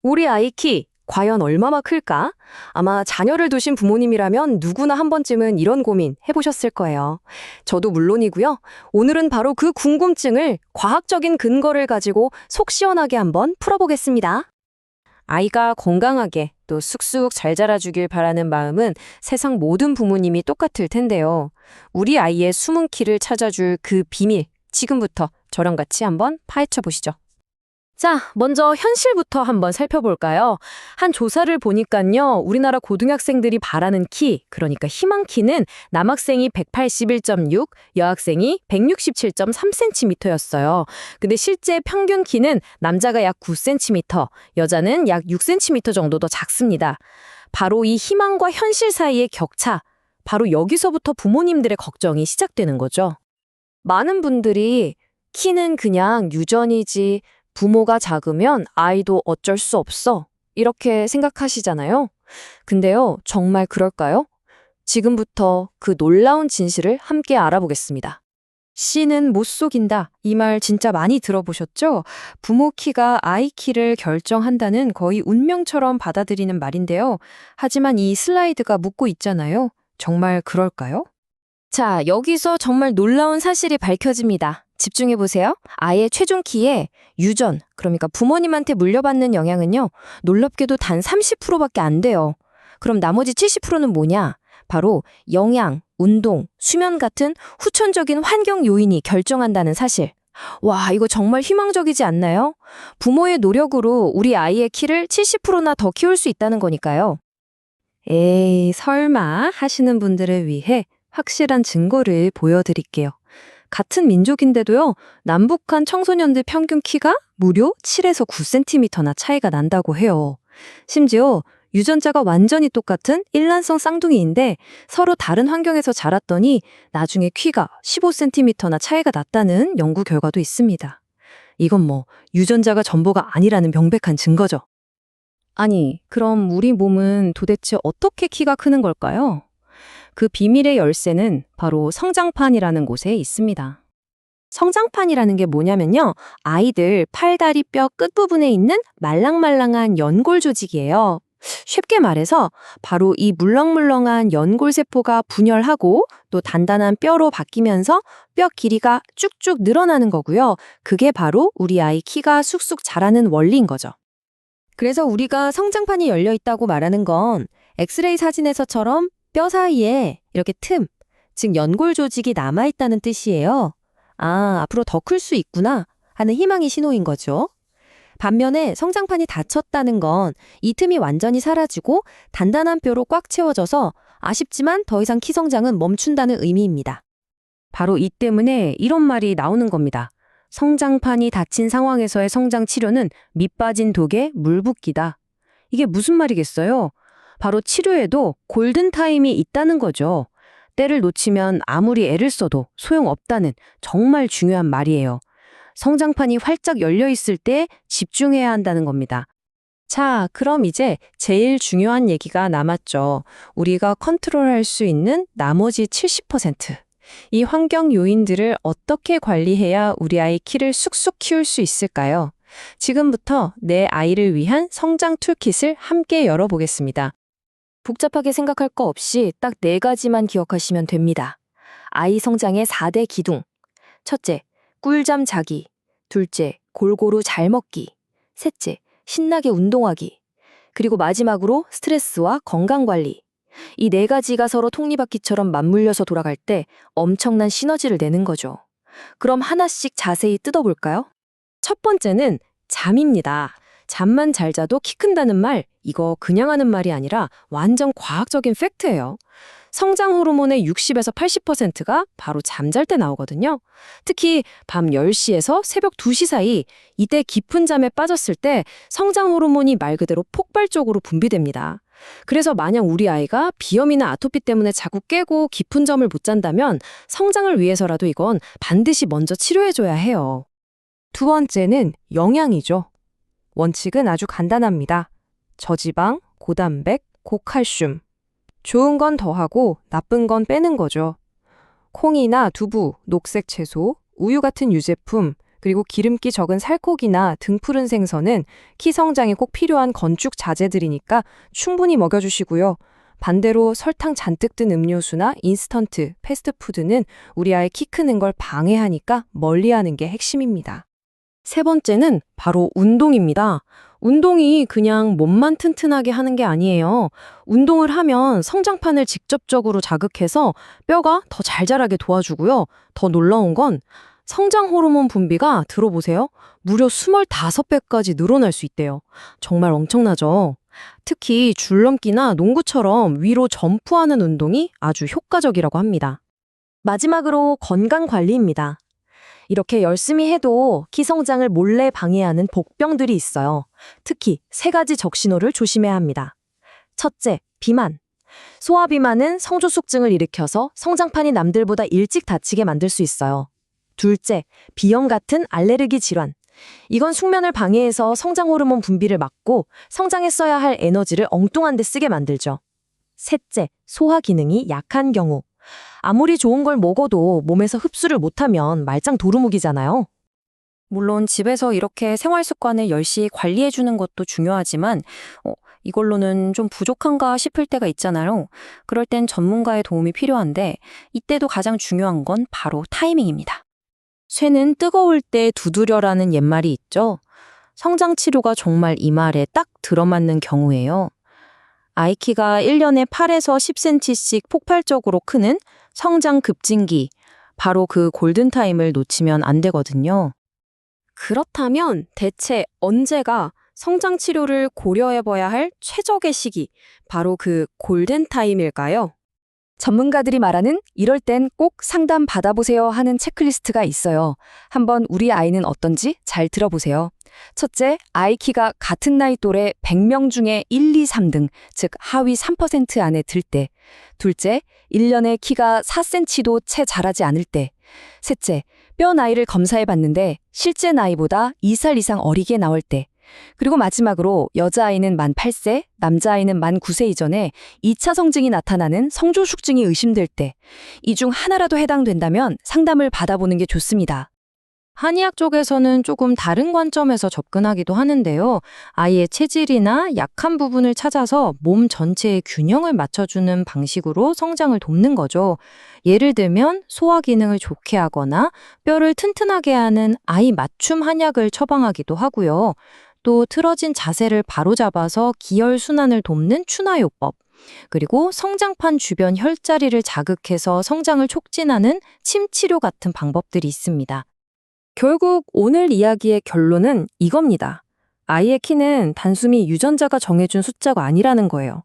우리 아이 키 과연 얼마나 클까? 아마 자녀를 두신 부모님이라면 누구나 한 번쯤은 이런 고민 해보셨을 거예요. 저도 물론이고요. 오늘은 바로 그 궁금증을 과학적인 근거를 가지고 속 시원하게 한번 풀어보겠습니다. 아이가 건강하게 또 쑥쑥 잘 자라주길 바라는 마음은 세상 모든 부모님이 똑같을 텐데요. 우리 아이의 숨은 키를 찾아줄 그 비밀, 지금부터 저랑 같이 한번 파헤쳐 보시죠. 자, 먼저 현실부터 한번 살펴볼까요? 한 조사를 보니까요, 우리나라 고등학생들이 바라는 키, 그러니까 희망 키는 남학생이 181.6, 여학생이 167.3cm였어요. 근데 실제 평균 키는 남자가 약 9cm, 여자는 약 6cm 정도 더 작습니다. 바로 이 희망과 현실 사이의 격차, 바로 여기서부터 부모님들의 걱정이 시작되는 거죠. 많은 분들이 키는 그냥 유전이지, 부모가 작으면 아이도 어쩔 수 없어. 이렇게 생각하시잖아요. 근데요, 정말 그럴까요? 지금부터 그 놀라운 진실을 함께 알아보겠습니다. 씨는 못 속인다. 이 말 진짜 많이 들어보셨죠? 부모 키가 아이 키를 결정한다는 거의 운명처럼 받아들이는 말인데요. 하지만 이 슬라이드가 묻고 있잖아요. 정말 그럴까요? 자, 여기서 정말 놀라운 사실이 밝혀집니다. 집중해보세요. 아이의 최종 키에 유전, 그러니까 부모님한테 물려받는 영향은요, 놀랍게도 단 30%밖에 안 돼요. 그럼 나머지 70%는 뭐냐? 바로 영양, 운동, 수면 같은 후천적인 환경 요인이 결정한다는 사실. 와, 이거 정말 희망적이지 않나요? 부모의 노력으로 우리 아이의 키를 70%나 더 키울 수 있다는 거니까요. 에이, 설마 하시는 분들을 위해 확실한 증거를 보여드릴게요. 같은 민족인데도요, 남북한 청소년들 평균 키가 무려 7에서 9cm나 차이가 난다고 해요. 심지어 유전자가 완전히 똑같은 일란성 쌍둥이인데 서로 다른 환경에서 자랐더니 나중에 키가 15cm나 차이가 났다는 연구 결과도 있습니다. 이건 뭐 유전자가 전부가 아니라는 명백한 증거죠. 아니, 그럼 우리 몸은 도대체 어떻게 키가 크는 걸까요? 그 비밀의 열쇠는 바로 성장판이라는 곳에 있습니다. 성장판이라는 게 뭐냐면요, 아이들 팔다리 뼈 끝부분에 있는 말랑말랑한 연골 조직이에요. 쉽게 말해서 바로 이 물렁물렁한 연골세포가 분열하고 또 단단한 뼈로 바뀌면서 뼈 길이가 쭉쭉 늘어나는 거고요. 그게 바로 우리 아이 키가 쑥쑥 자라는 원리인 거죠. 그래서 우리가 성장판이 열려 있다고 말하는 건 엑스레이 사진에서처럼 뼈 사이에 이렇게 틈, 즉 연골 조직이 남아있다는 뜻이에요. 아, 앞으로 더 클 수 있구나 하는 희망의 신호인 거죠. 반면에 성장판이 닫혔다는 건 이 틈이 완전히 사라지고 단단한 뼈로 꽉 채워져서 아쉽지만 더 이상 키 성장은 멈춘다는 의미입니다. 바로 이 때문에 이런 말이 나오는 겁니다. 성장판이 닫힌 상황에서의 성장 치료는 밑 빠진 독에 물 붓기다. 이게 무슨 말이겠어요? 바로 치료에도 골든타임이 있다는 거죠. 때를 놓치면 아무리 애를 써도 소용없다는 정말 중요한 말이에요. 성장판이 활짝 열려 있을 때 집중해야 한다는 겁니다. 자, 그럼 이제 제일 중요한 얘기가 남았죠. 우리가 컨트롤할 수 있는 나머지 70%. 이 환경 요인들을 어떻게 관리해야 우리 아이 키를 쑥쑥 키울 수 있을까요? 지금부터 내 아이를 위한 성장 툴킷을 함께 열어보겠습니다. 복잡하게 생각할 거 없이 딱 4가지만 기억하시면 됩니다. 아이 성장의 4대 기둥. 첫째, 꿀잠 자기. 둘째, 골고루 잘 먹기. 셋째, 신나게 운동하기. 그리고 마지막으로 스트레스와 건강 관리. 이 4가지가 서로 톱니바퀴처럼 맞물려서 돌아갈 때 엄청난 시너지를 내는 거죠. 그럼 하나씩 자세히 뜯어볼까요? 첫 번째는 잠입니다. 잠만 잘 자도 키 큰다는 말, 이거 그냥 하는 말이 아니라 완전 과학적인 팩트예요. 성장 호르몬의 60에서 80%가 바로 잠잘 때 나오거든요. 특히 밤 10시에서 새벽 2시 사이, 이때 깊은 잠에 빠졌을 때 성장 호르몬이 말 그대로 폭발적으로 분비됩니다. 그래서 만약 우리 아이가 비염이나 아토피 때문에 자꾸 깨고 깊은 잠을 못 잔다면 성장을 위해서라도 이건 반드시 먼저 치료해줘야 해요. 두 번째는 영양이죠. 원칙은 아주 간단합니다. 저지방, 고단백, 고칼슘. 좋은 건 더하고 나쁜 건 빼는 거죠. 콩이나 두부, 녹색 채소, 우유 같은 유제품, 그리고 기름기 적은 살코기나 등푸른 생선은 키 성장에 꼭 필요한 건축 자재들이니까 충분히 먹여주시고요. 반대로 설탕 잔뜩 든 음료수나 인스턴트, 패스트푸드는 우리 아이 키 크는 걸 방해하니까 멀리하는 게 핵심입니다. 세 번째는 바로 운동입니다. 운동이 그냥 몸만 튼튼하게 하는 게 아니에요. 운동을 하면 성장판을 직접적으로 자극해서 뼈가 더 잘 자라게 도와주고요. 더 놀라운 건 성장 호르몬 분비가 들어보세요. 무려 25배까지 늘어날 수 있대요. 정말 엄청나죠? 특히 줄넘기나 농구처럼 위로 점프하는 운동이 아주 효과적이라고 합니다. 마지막으로 건강 관리입니다. 이렇게 열심히 해도 키 성장을 몰래 방해하는 복병들이 있어요. 특히 세 가지 적신호를 조심해야 합니다. 첫째, 비만. 소아비만은 성조숙증을 일으켜서 성장판이 남들보다 일찍 다치게 만들 수 있어요. 둘째, 비염 같은 알레르기 질환. 이건 숙면을 방해해서 성장 호르몬 분비를 막고 성장에 써야 할 에너지를 엉뚱한 데 쓰게 만들죠. 셋째, 소화 기능이 약한 경우. 아무리 좋은 걸 먹어도 몸에서 흡수를 못하면 말짱 도루묵이잖아요. 물론 집에서 이렇게 생활 습관을 열심히 관리해주는 것도 중요하지만 이걸로는 좀 부족한가 싶을 때가 있잖아요. 그럴 땐 전문가의 도움이 필요한데 이때도 가장 중요한 건 바로 타이밍입니다. 쇠는 뜨거울 때 두드려라는 옛말이 있죠. 성장 치료가 정말 이 말에 딱 들어맞는 경우예요. 아이 키가 1년에 8에서 10cm씩 폭발적으로 크는 성장 급진기, 바로 그 골든타임을 놓치면 안 되거든요. 그렇다면 대체 언제가 성장 치료를 고려해봐야 할 최적의 시기, 바로 그 골든타임일까요? 전문가들이 말하는 이럴 땐 꼭 상담 받아보세요 하는 체크리스트가 있어요. 한번 우리 아이는 어떤지 잘 들어보세요. 첫째, 아이 키가 같은 나이 또래 100명 중에 1, 2, 3등, 즉 하위 3% 안에 들 때. 둘째, 1년에 키가 4cm도 채 자라지 않을 때. 셋째, 뼈 나이를 검사해 봤는데 실제 나이보다 2살 이상 어리게 나올 때. 그리고 마지막으로 여자아이는 만 8세, 남자아이는 만 9세 이전에 2차 성징이 나타나는 성조숙증이 의심될 때, 이 중 하나라도 해당된다면 상담을 받아보는 게 좋습니다. 한의학 쪽에서는 조금 다른 관점에서 접근하기도 하는데요. 아이의 체질이나 약한 부분을 찾아서 몸 전체의 균형을 맞춰주는 방식으로 성장을 돕는 거죠. 예를 들면 소화 기능을 좋게 하거나 뼈를 튼튼하게 하는 아이 맞춤 한약을 처방하기도 하고요. 또 틀어진 자세를 바로잡아서 기혈 순환을 돕는 추나요법, 그리고 성장판 주변 혈자리를 자극해서 성장을 촉진하는 침치료 같은 방법들이 있습니다. 결국 오늘 이야기의 결론은 이겁니다. 아이의 키는 단순히 유전자가 정해준 숫자가 아니라는 거예요.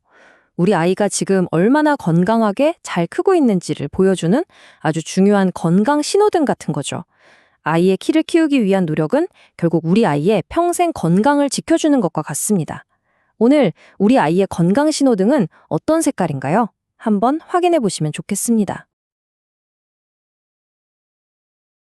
우리 아이가 지금 얼마나 건강하게 잘 크고 있는지를 보여주는 아주 중요한 건강 신호등 같은 거죠. 아이의 키를 키우기 위한 노력은 결국 우리 아이의 평생 건강을 지켜주는 것과 같습니다. 오늘 우리 아이의 건강 신호등은 어떤 색깔인가요? 한번 확인해 보시면 좋겠습니다.